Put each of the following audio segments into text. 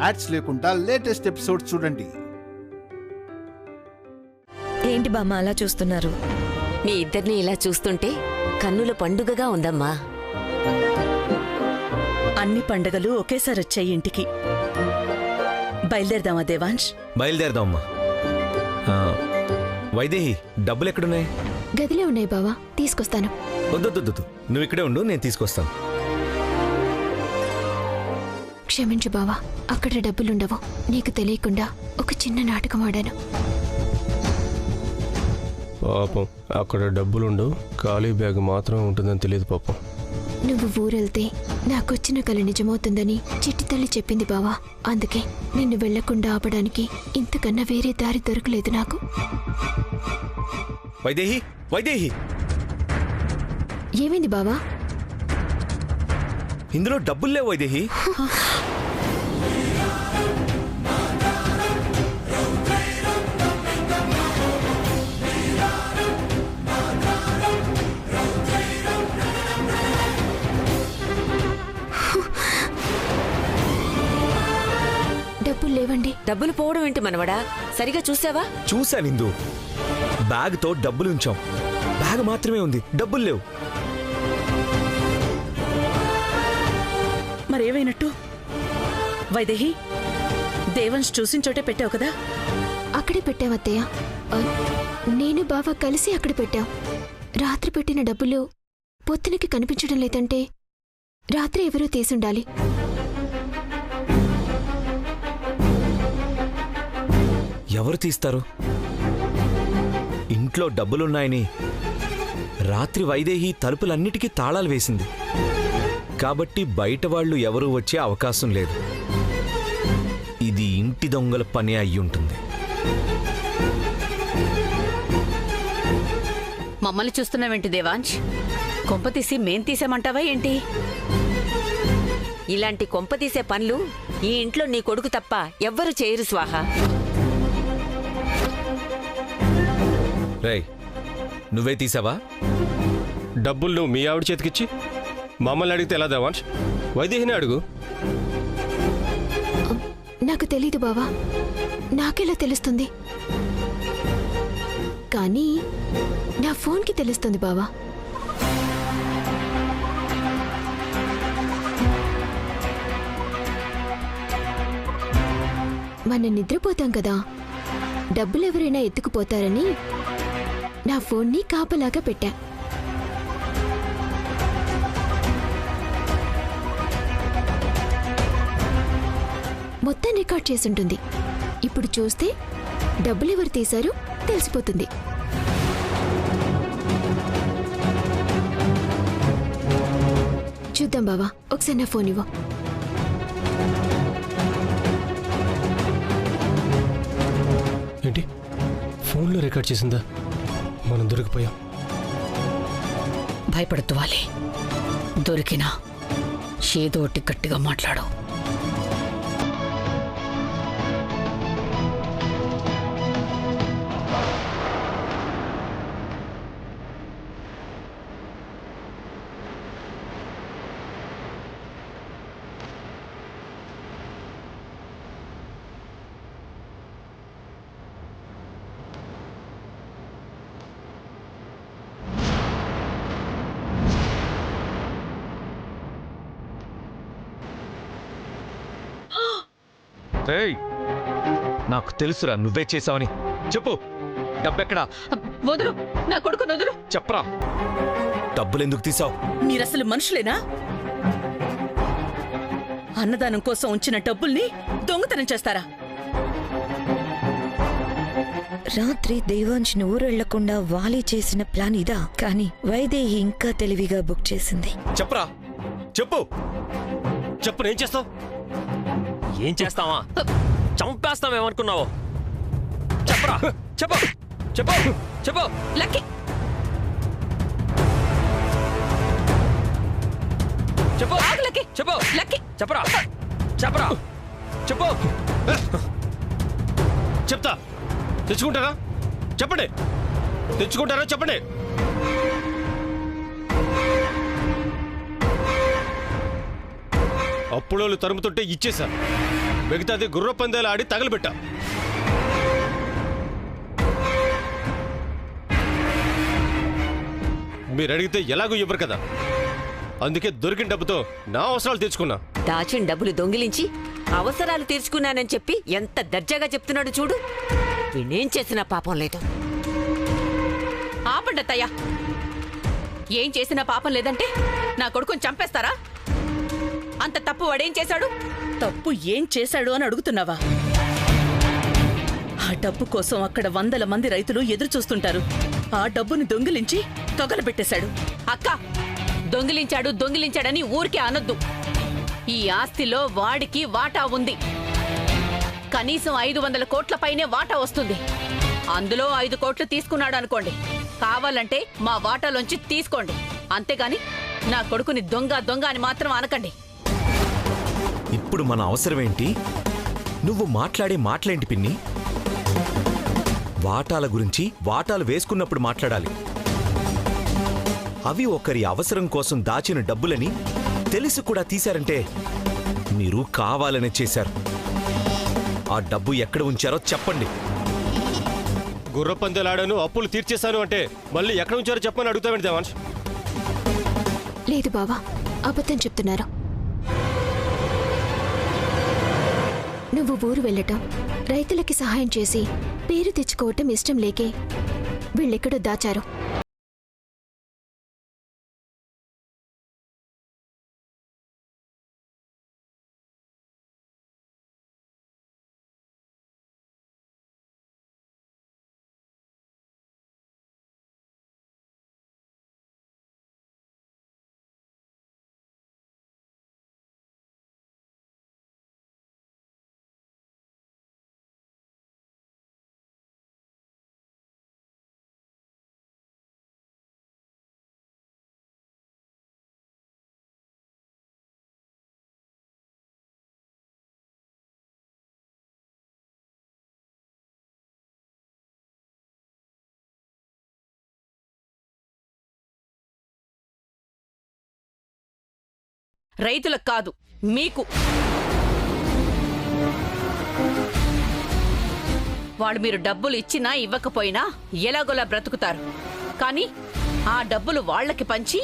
Ads లేకుండా latest episodes చూడండి. ఏంటి బామ్మ అలా చూస్తున్నారు? మీ ఇద్దరిని ఇలా చూస్తుంటే కన్నుల పండుగగా ఉందమ్మా. అన్ని పండుగలు ఒకేసారి వచ్చాయి ఇంటికి. బయలుదేరదామా దేవాంశ్? బయలుదేరదామమ్మా. వైదేహి, డబ్బులు ఎక్కడున్నాయి? గదిలో ఉన్నాయి బావా, తీసుకొస్తాను. వద్దు, నువ్వు ఇక్కడే ఉండు, నేను తీసుకొస్తాను. క్షమించు బావా, అక్కడ డబ్బులుండవు. నీకు తెలియకుండా ఒక చిన్న నాటకం ఆడాను. పాపం, అక్కడ డబ్బులుండు, ఖాళీ బ్యాగ్ మాత్రం ఉంటుందని తెలియదు పాపం. నువ్వు ఊరెళ్తే నాకొచ్చిన కల నిజమవుతుందని చిట్టి తల్లి చెప్పింది బావా. అందుకే నిన్ను వెళ్లకుండా ఆపడానికి ఇంతకన్నా వేరే దారి దొరకలేదు నాకు. వైదేహి, వైదేహి, ఏమైంది బావా? ఇందులో డబ్బులు లేవు వైదేహి. డబ్బులు లేవండి. డబ్బులు పోవడం ఏంటి మనవడా? సరిగా చూసావా? చూశాను ఇందు, బ్యాగ్తో డబ్బులు ఉంచాం. బ్యాగ్ మాత్రమే ఉంది, డబ్బులు లేవు. మరేమైనట్టు? వైదేహి, దేవాంశ్ చూసిన చోటే పెట్టావు కదా? అక్కడే పెట్టావత్తయ్య. నేను బావా కలిసి అక్కడ పెట్టాం. రాత్రి పెట్టిన డబ్బులు పొత్తునికి కనిపించడం లేదంటే రాత్రి ఎవరో తీసుండాలి. ఎవరు తీస్తారు? ఇంట్లో డబ్బులున్నాయని రాత్రి వైదేహి తలుపులన్నిటికీ తాళాలు వేసింది కాబట్టి బయట వాళ్ళు ఎవరూ వచ్చే అవకాశం లేదు. ఇది ఇంటి దొంగల పని అయ్యుంటుంది. మమ్మల్ని చూస్తున్నావేంటి దేవాంశ్? కొంపతీసి మేం తీసామంటావా ఏంటి? ఇలాంటి కొంపతీసే పనులు ఈ ఇంట్లో నీ కొడుకు తప్ప ఎవ్వరు చేయరు స్వాహా. రేయ్, నువ్వే తీసావా? డబ్బులు నువ్వు మీ ఆవిడ చేతికిచ్చి మమ్మల్ని అడిగితే ఎలా దేవాంశ్? వైదేహిని అడుగు. నాకు తెలీదు బావా, నాకెలా తెలుస్తుంది? కానీ నా ఫోన్కి తెలుస్తుంది బావా. మనం నిద్రపోతాం కదా, డబ్బులు ఎవరైనా ఎత్తుకుపోతారని నా ఫోన్ని కాపలాగా పెట్టా. మొత్తం రికార్డ్ చేసుంటుంది. ఇప్పుడు చూస్తే డబ్బులు ఎవరు తీశారో తెలిసిపోతుంది. చూద్దాం బావా, ఒకసారి నా ఫోన్ ఇవ్వు. ఏంటి, ఫోన్లో రికార్డ్ చేసిందా? మనం దొరికిపోయాం. భయపడద్దు వాలి, దొరికినా ఏదో ఒకటి గట్టిగా మాట్లాడు. నాకు తెలుసురా నువ్వే చేసావని. చెప్పు, డబ్బెక్కడా? వదులు, నా కొడుకు వదులు. చెప్పరా, డబ్బులు ఎందుకు తీసావు? మీరసలు మనుషులేనా? అన్నదానం కోసం ఉంచిన డబ్బుల్ని దొంగతనం చేస్తారా? రాత్రి దేవాంశ్ని ఊరెళ్లకుండా వాలి చేసిన ప్లాన్ ఇదా? కానీ వైదేహి ఇంకా తెలివిగా బుక్ చేసింది. చెప్పరా, చెప్పు. చెప్పు, ఏం చేస్తావు? ఏం చేస్తావా? చంపేస్తామేమనుకున్నావు? చెప్పరా, చెప్పు, చెప్పు, చెప్పు. లక్కీ, చెప్పు, లక్కీ, చెప్పు, లక్కీ, చెప్పరా, చెప్పరా, చెప్పు. చెప్తా. తెచ్చుకుంటారా? చెప్పండి. తెచ్చుకుంటారా? చెప్పండి. అప్పుడోళ్ళు తరుముతుంటే ఇచ్చేశారు. మిగతాది గుర్ర పందేలు ఆడి తగలబెట్టా. మీరు అడిగితే ఎలాగూ ఇవ్వరు కదా, అందుకే దొరికిన డబ్బుతో నా అవసరాలు తీర్చుకున్నా. దాచిన డబ్బులు దొంగిలించి అవసరాలు తీర్చుకున్నానని చెప్పి ఎంత దర్జాగా చెప్తున్నాడు చూడు. నేనేం చేసినా పాపం లేదు. ఆపండి అత్తయ్య. ఏం చేసినా పాపం లేదంటే నా కొడుకుని చంపేస్తారా? అంత తప్పు వాడేం చేశాడు? తప్పు ఏం చేశాడు అని అడుగుతున్నావా? ఆ డబ్బు కోసం అక్కడ వందల మంది రైతులు ఎదురు చూస్తుంటారు. ఆ డబ్బుని దొంగిలించి తగలబెట్టేశాడు. అక్క, దొంగిలించాడని ఊరికే అనొద్దు. ఈ ఆస్తిలో వాడికి వాటా ఉంది. కనీసం 500 కోట్ల పైనే వాటా వస్తుంది. అందులో 5 కోట్లు తీసుకున్నాడు అనుకోండి, కావాలంటే మా వాటాలోంచి తీసుకోండి. అంతేగాని నా కొడుకుని దొంగ అని మాత్రం అనకండి. ఇప్పుడు మన అవసరమేంటి? నువ్వు మాట్లాడే మాటలేంటి పిన్ని? వాటాల గురించి వాటాలు వేసుకున్నప్పుడు మాట్లాడాలి. అవి ఒకరి అవసరం కోసం దాచిన డబ్బులని తెలిసి కూడా తీశారంటే మీరు కావాలనే చేశారు. ఆ డబ్బు ఎక్కడ ఉంచారో చెప్పండి. గుర్ర పందేలు ఆడాను, అప్పులు తీర్చేశాను అంటే మళ్ళీ ఎక్కడ ఉంచారో చెప్పని అడుగుతావేంటి దేవాంశ్? లేదు బావా, అబద్ధం చెప్తున్నారు. నువ్వు ఊరు వెళ్ళటం, రైతులకి సహాయం చేసి పేరు తెచ్చుకోవటం ఇష్టం లేకే వీళ్ళెక్కడో దాచారు. రైతులకు కాదు, మీకు. వాళ్ళు మీరు డబ్బులు ఇచ్చినా ఇవ్వకపోయినా ఎలాగోలా బ్రతుకుతారు. కానీ ఆ డబ్బులు వాళ్లకి పంచి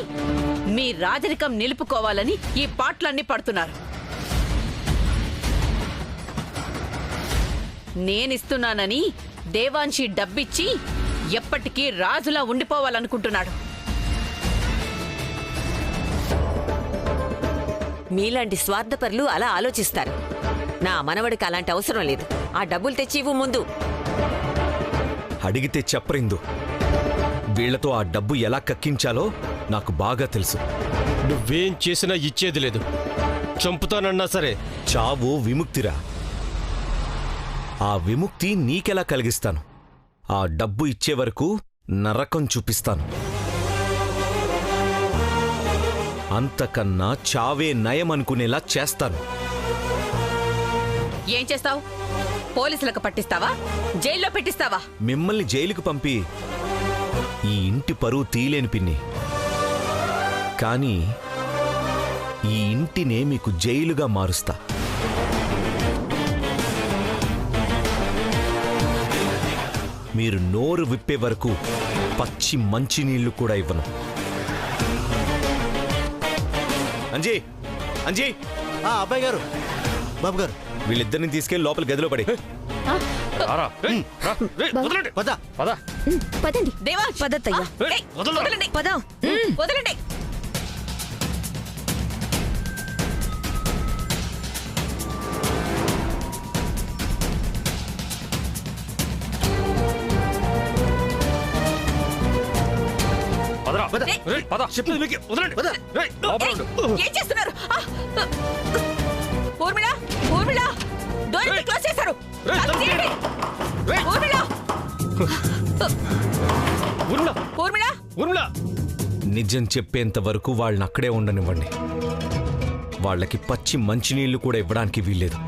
మీ రాజరికం నిలుపుకోవాలని ఈ పాటలన్నీ పడుతున్నారు. నేనిస్తున్నానని దేవాంశి డబ్బిచ్చి ఎప్పటికీ రాజులా ఉండిపోవాలనుకుంటున్నాడు. మీలాంటి స్వార్థపరులు అలా ఆలోచిస్తారు. నా మనవడికి అలాంటి అవసరం లేదు. ఆ డబ్బులు తెచ్చి ఇవ్వు ముందు. అడిగితే చెప్పరిందు. వీళ్లతో ఆ డబ్బు ఎలా కక్కించాలో నాకు బాగా తెలుసు. నువ్వేం చేసినా ఇచ్చేది లేదు. చంపుతానన్నా సరే. చావు విముక్తిరా. ఆ విముక్తి నీకెలా కలిగిస్తాను? ఆ డబ్బు ఇచ్చే వరకు నరకం చూపిస్తాను. అంతకన్నా చావే నయం అనుకునేలా చేస్తాను. ఏం చేస్తావు? పోలీసులకు పట్టిస్తావా? జైల్లో పెట్టిస్తావా? మిమ్మల్ని జైలుకు పంపి ఈ ఇంటి పరువు తీలేని పిన్ని. కానీ ఈ ఇంటినే మీకు జైలుగా మారుస్తా. మీరు నోరు విప్పే వరకు పచ్చి మంచినీళ్లు కూడా ఇవ్వను. అంజీ, అంజీ! అబ్బాయి గారు, బాబు గారు, వీళ్ళిద్దరిని తీసుకెళ్లి లోపల గదిలో పడి. పదండి. దేవాంశ్, పదత్తయ్యా. వదలండి. పద. వదలండి. ఏం చేస్తున్నారు? ఊర్మిళ, ఊర్మిళ, డోర్ క్లోజ్ చేశారు. ఊర్మిళ, నిజం చెప్పేంత వరకు వాళ్ళని అక్కడే ఉండనివ్వండి. వాళ్ళకి పచ్చి మంచినీళ్లు కూడా ఇవ్వడానికి వీల్లేదు.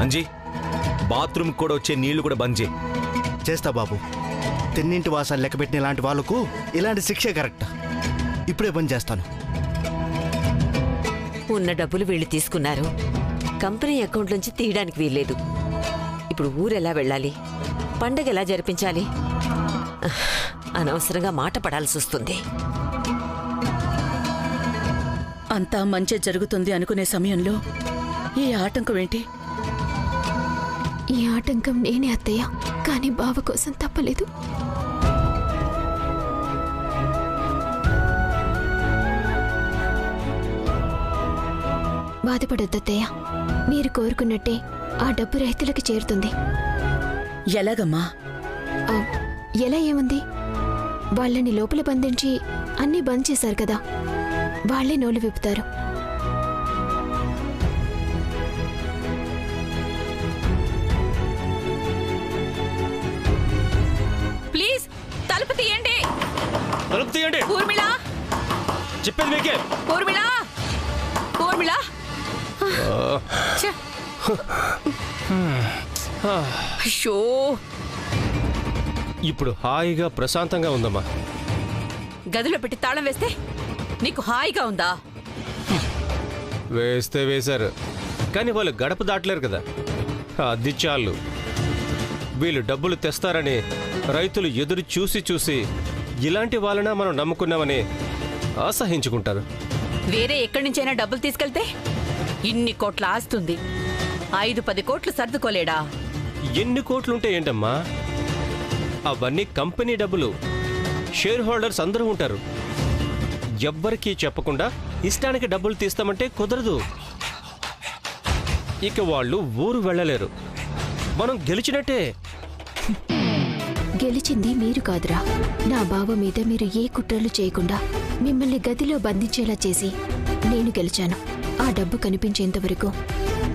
అంజీ, బాత్రూమ్ కూడా వచ్చే నీళ్లు కూడా బంద్ చేయి. చేస్తా బాబు. తిన్నింటి వాసాలు లెక్కపెట్టిన ఇలాంటి వాళ్ళకు ఇలాంటి శిక్షే కరెక్ట్. ఇప్పుడే పని చేస్తాను. ఉన్న డబ్బులు వీళ్ళు తీసుకున్నారు. కంపెనీ అకౌంట్ నుంచి తీయడానికి వీల్లేదు. ఇప్పుడు ఊరెలా వెళ్ళాలి, పండగ ఎలా జరిపించాలి? అనవసరంగా మాట పడాల్సి వస్తుంది. అంతా మంచి జరుగుతుంది అనుకునే సమయంలో ఈ ఆటంకం ఏంటి? ఈ ఆటంకం నేనే అత్తయ్య, కానీ బావ కోసం తప్పలేదు. బాధపడొద్దత్తయ్య, మీరు కోరుకున్నట్టే ఆ డబ్బు రైతులకు చేరుతుంది. ఎలాగమ్మా? ఎలా ఏముంది, వాళ్ళని లోపల బంధించి అన్నీ బంద్ చేశారు కదా, వాళ్లే నోలు విప్పుతారు. ప్లీజ్ తలుపు తీయండి. తలుపు తీయండి. ఊర్మిళ, చెప్పేది మీకే. ఊర్మిళ, ఊర్మిళ. ఛ! అయ్యో, ఇప్పుడు హాయిగా ప్రశాంతంగా ఉందమ్మా. గదిలో పెట్టి తాళం వేస్తే నీకు హాయిగా ఉందా? వేస్తే వేశారు, కానీ వాళ్ళు గడప దాటలేరు కదా. అది చాలు. వీళ్ళు డబ్బులు తెస్తారని రైతులు ఎదురు చూసి చూసి ఇలాంటి వాళ్ళన మనం నమ్ముకున్నామని అసహించుకుంటారు. వేరే ఎక్కడి నుంచైనా డబ్బులు తీసుకెళ్తే ఇన్ని కోట్ల ఆస్తుంది. 5-10 కోట్లు సర్దుకోలేడా? ఎన్ని కోట్లుంటే ఏంటమ్మా, అవన్నీ కంపెనీ డబ్బులు. షేర్ హోల్డర్స్ అందరూ ఉంటారు. ఎవ్వరికీ చెప్పకుండా ఇష్టానికి డబ్బులు తీస్తామంటే కుదరదు. ఇక వాళ్ళు ఊరు వెళ్ళలేరు. మనం గెలిచినట్టే. గెలిచింది మీరు కాదురా, నా బావ మీద మీరు ఏ కుట్రలు చేయకుండా మిమ్మల్ని గదిలో బంధించేలా చేసి నేను గెలిచాను. ఆ డబ్బు కనిపించేంత వరకు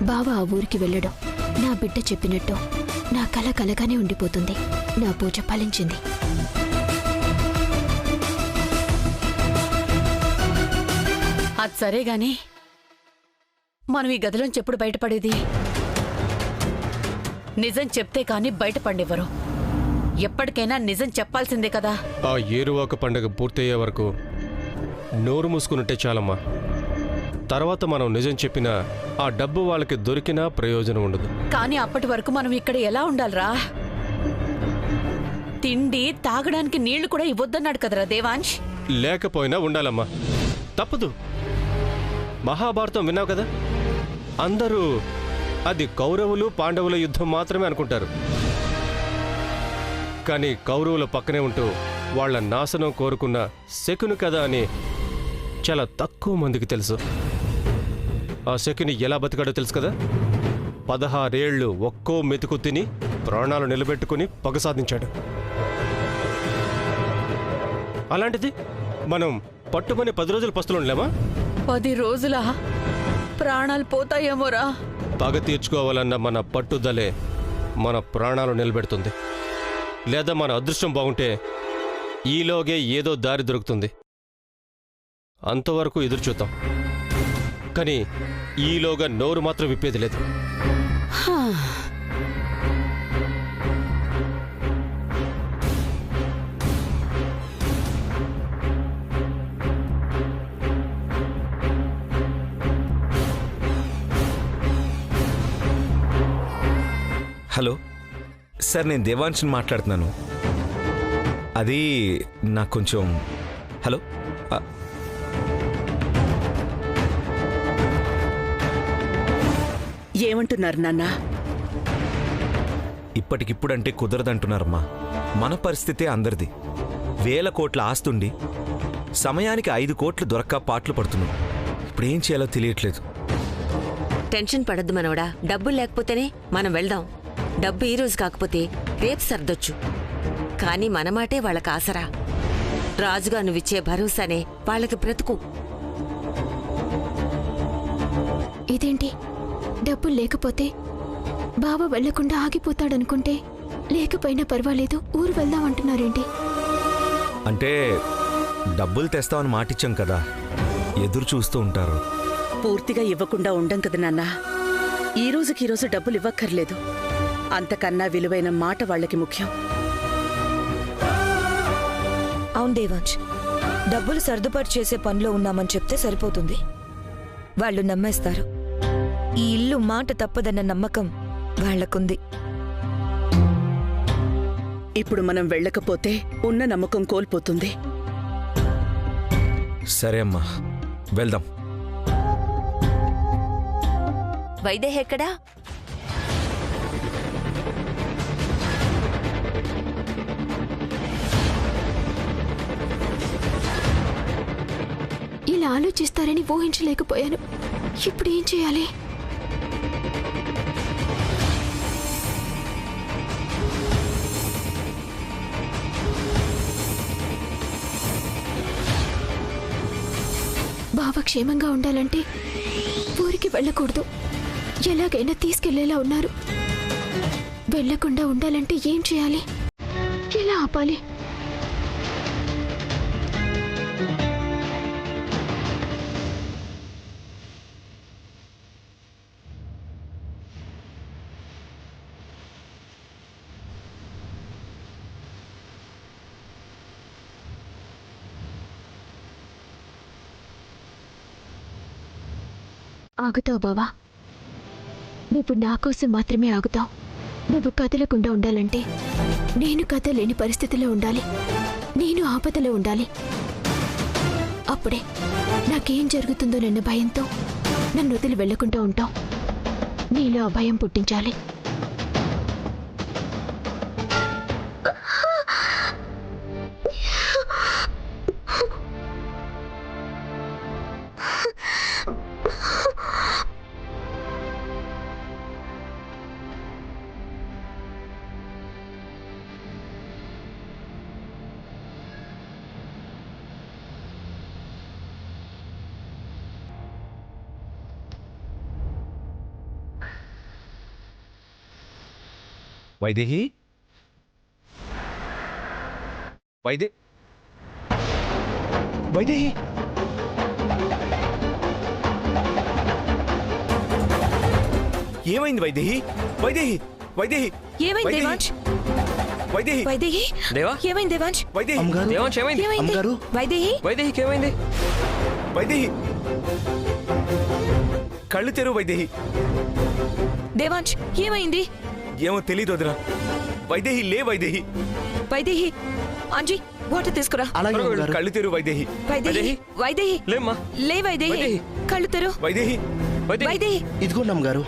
బావ ఆ ఊరికి వెళ్ళడం నా బిడ్డ చెప్పినట్టు నా కల కలగానే ఉండిపోతుంది. నా పూజ ఫలించింది. అది సరే గాని మనం ఈ గదిలోంచి ఎప్పుడు బయటపడేది? నిజం చెప్తే కాని బయటపడినివ్వరు. ఎప్పటికైనా నిజం చెప్పాల్సిందే కదా. ఆ ఏరువాక పండుగ పూర్తయ్యే వరకు నోరు మూసుకున్నట్టే చాలమ్మా. తర్వాత మనం నిజం చెప్పినా ఆ డబ్బు వాళ్ళకి దొరికినా ప్రయోజనం ఉండదు. కానీ అప్పటి వరకు మనం ఇక్కడ ఎలా ఉండాలిరా? తిండి తాగడానికి నీళ్లు కూడా ఇవ్వొద్దన్నాడు కదరా దేవాంశ్. లేకపోయినా ఉండాలమ్మా, తప్పదు. మహాభారతం విన్నావు కదా, అందరూ అది కౌరవులు పాండవుల యుద్ధం మాత్రమే అనుకుంటారు. కానీ కౌరవుల పక్కనే ఉంటూ వాళ్ల నాశనం కోరుకున్న శకుని కదా అని చాలా తక్కువ మందికి తెలుసు. ఆ శకుని ఎలా బతికాడో తెలుసు కదా. 16 ఏళ్లు ఒక్కో మెతుకు తిని ప్రాణాలు నిలబెట్టుకుని పగ సాధించాడు. అలాంటిది మనం పట్టుమని 10 రోజులు పస్తులుండలేమా? 10 రోజుల ప్రాణాలు పోతాయేమోరా. పగ తీర్చుకోవాలన్న మన పట్టుదలే మన ప్రాణాలు నిలబెడుతుంది. లేదా మన అదృష్టం బాగుంటే ఈలోగే ఏదో దారి దొరుకుతుంది. అంతవరకు ఎదురు చూద్దాం. కానీ ఈలోగా నోరు మాత్రం విప్పేది లేదు. హలో సార్, నేను దేవాంశని మాట్లాడుతున్నాను. అది నాకు కొంచెం... హలో, ఏమంటున్నారు నాన్న? ఇప్పటికిప్పుడంటే కుదరదంటున్నారమ్మా. మన పరిస్థితే అందరిది. 1000 కోట్ల ఆస్తుండి సమయానికి 5 కోట్లు దొరక్క పాటలు పడుతున్నాం. ఇప్పుడేం చేయాలో తెలియట్లేదు. టెన్షన్ పడద్దు మనవడా. డబ్బులు లేకపోతేనే మనం వెళ్దాం. డబ్బు ఈ రోజు కాకపోతే రేపు సర్దొచ్చు. కానీ మన మాటే వాళ్ళకి ఆసరా. రాజుగా నువ్విచ్చే భరోసానే వాళ్ళకి బ్రతుకు. ఇదేంటి, డబ్బులు లేకపోతే బావ వెళ్లకుండా ఆగిపోతాడనుకుంటే లేకపోయినా పర్వాలేదు ఊరు వెళ్దామంటున్నారేంటి? అంటే డబ్బులు తెస్తామని మాటిచ్చాం కదా, ఎదురు చూస్తూ ఉంటారు. పూర్తిగా ఇవ్వకుండా ఉండం కదా నాన్న. ఈ రోజు డబ్బులు ఇవ్వక్కర్లేదు. అంతకన్నా విలువైన మాట వాళ్ళకి ముఖ్యం. అవును దేవాంశ్, డబ్బులు సర్దుబాటు చేసే పనిలో ఉన్నామని చెప్తే సరిపోతుంది. వాళ్ళు నమ్మేస్తారు. ఈ ఇల్లు మాట తప్పదన్న నమ్మకం వాళ్లకుంది. ఇప్పుడు మనం వెళ్ళకపోతే ఉన్న నమ్మకం కోల్పోతుంది. సరే అమ్మా, వెళ్దాం. వైదేహి ఎక్కడా? ఇలా ఆలోచిస్తారని ఊహించలేకపోయాను. ఇప్పుడు ఏం చేయాలి? బావ క్షేమంగా ఉండాలంటే ఊరికి వెళ్ళకూడదు. ఎలాగైనా తీసుకెళ్లేలా ఉన్నారు. వెళ్లకుండా ఉండాలంటే ఏం చేయాలి? ఎలా ఆపాలి? ఆగుతావు బావా. నువ్వు నా కోసం మాత్రమే ఆగుతావు. నువ్వు కదలకుండా ఉండాలంటే నేను కదలేని పరిస్థితిలో ఉండాలి. నేను ఆపదలో ఉండాలి. అప్పుడే నాకేం జరుగుతుందోనన్న భయంతో నన్ను వదిలి వెళ్లకుండా ఉంటావు. నీలో ఆ భయం పుట్టించాలి. వైదేహి, వైదేహి, ఏమైంది వైదేహి? వైదేహి, వైదేహి, ఏమైంది దేవాంశ్? వైదేహి, వైదేహి, దేవా, ఏమైంది దేవాంశ్? వైదేహి, అమ్మగారు, దేవాంశ్ ఏమైంది? ఏమైంది? అమ్మగారు. వైదేహి, వైదేహికి ఏమైంది? వైదేహి, కళ్ళు తెరువు వైదేహి. దేవాంశ్ ఏమైంది? ఏమో తెలీదు వదినా. వైదేహి, లే వైదేహి. వైదేహి, అంజీ వాటర్ తీసుకురా. అలాగే అమ్మగారు. కళ్ళు తెరువు వైదేహి. వైదేహి, వైదేహి, లేమ్మా. లే వైదేహి, వైదేహి. కళ్ళు తెరు. వైదేహి, వైదేహి, ఇదిగోండి అమ్మగారు.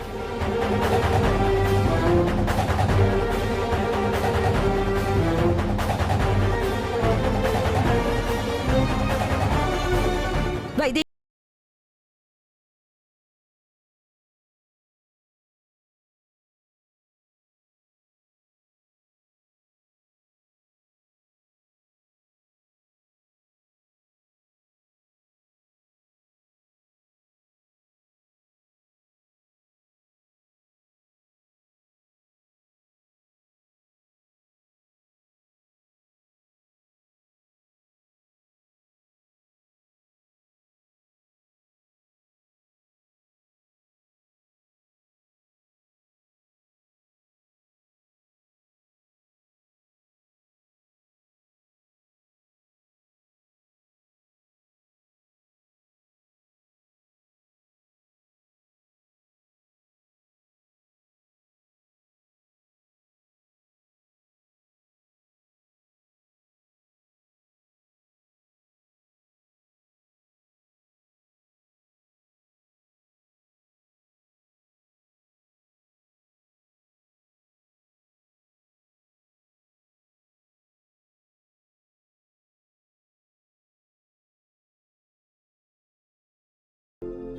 వైదేహి,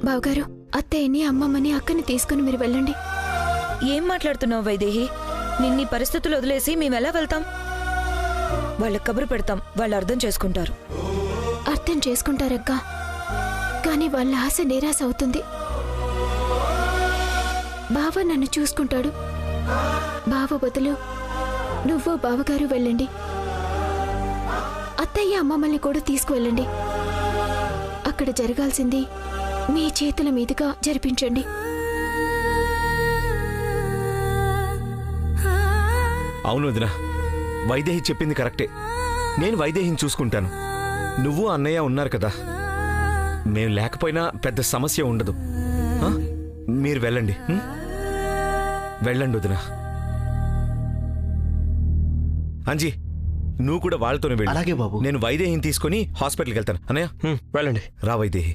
బావగారు, అత్తయ్యని అమ్మమ్మని అక్కని తీసుకుని మీరు వెళ్ళండి. ఏం మాట్లాడుతున్నావు వైదేహి? నిన్ని పరిస్థితులు వదిలేసి మేమెలా వెళ్తాం? వాళ్ళకి కబురు పెడతాం, వాళ్ళు అర్థం చేసుకుంటారు. అర్థం చేసుకుంటారక్కా, కానీ వాళ్ళ ఆశ నిరాశ అవుతుంది. బావ నన్ను చూసుకుంటాడు. బావ బదులు నువ్వు బావగారు వెళ్ళండి. అత్తయ్య అమ్మమ్మల్ని కూడా తీసుకువెళ్ళండి. అక్కడ జరగాల్సింది మీ చేతుల మీదుగా జరిపించండి. అవును వదినా, వైదేహి చెప్పింది కరెక్టే. నేను వైదేహిని చూసుకుంటాను. నువ్వు అన్నయ్య ఉన్నారు కదా, మేము లేకపోయినా పెద్ద సమస్య ఉండదు. మీరు వెళ్ళండి. వెళ్ళండి వదినా. అంజీ, నువ్వు కూడా వాళ్ళతోనే వెళ్ళి. అలాగే బాబు. నేను వైదేహిని తీసుకొని హాస్పిటల్కి వెళ్తాను. అన్నయ్య వెళ్ళండి. రా వైదేహి.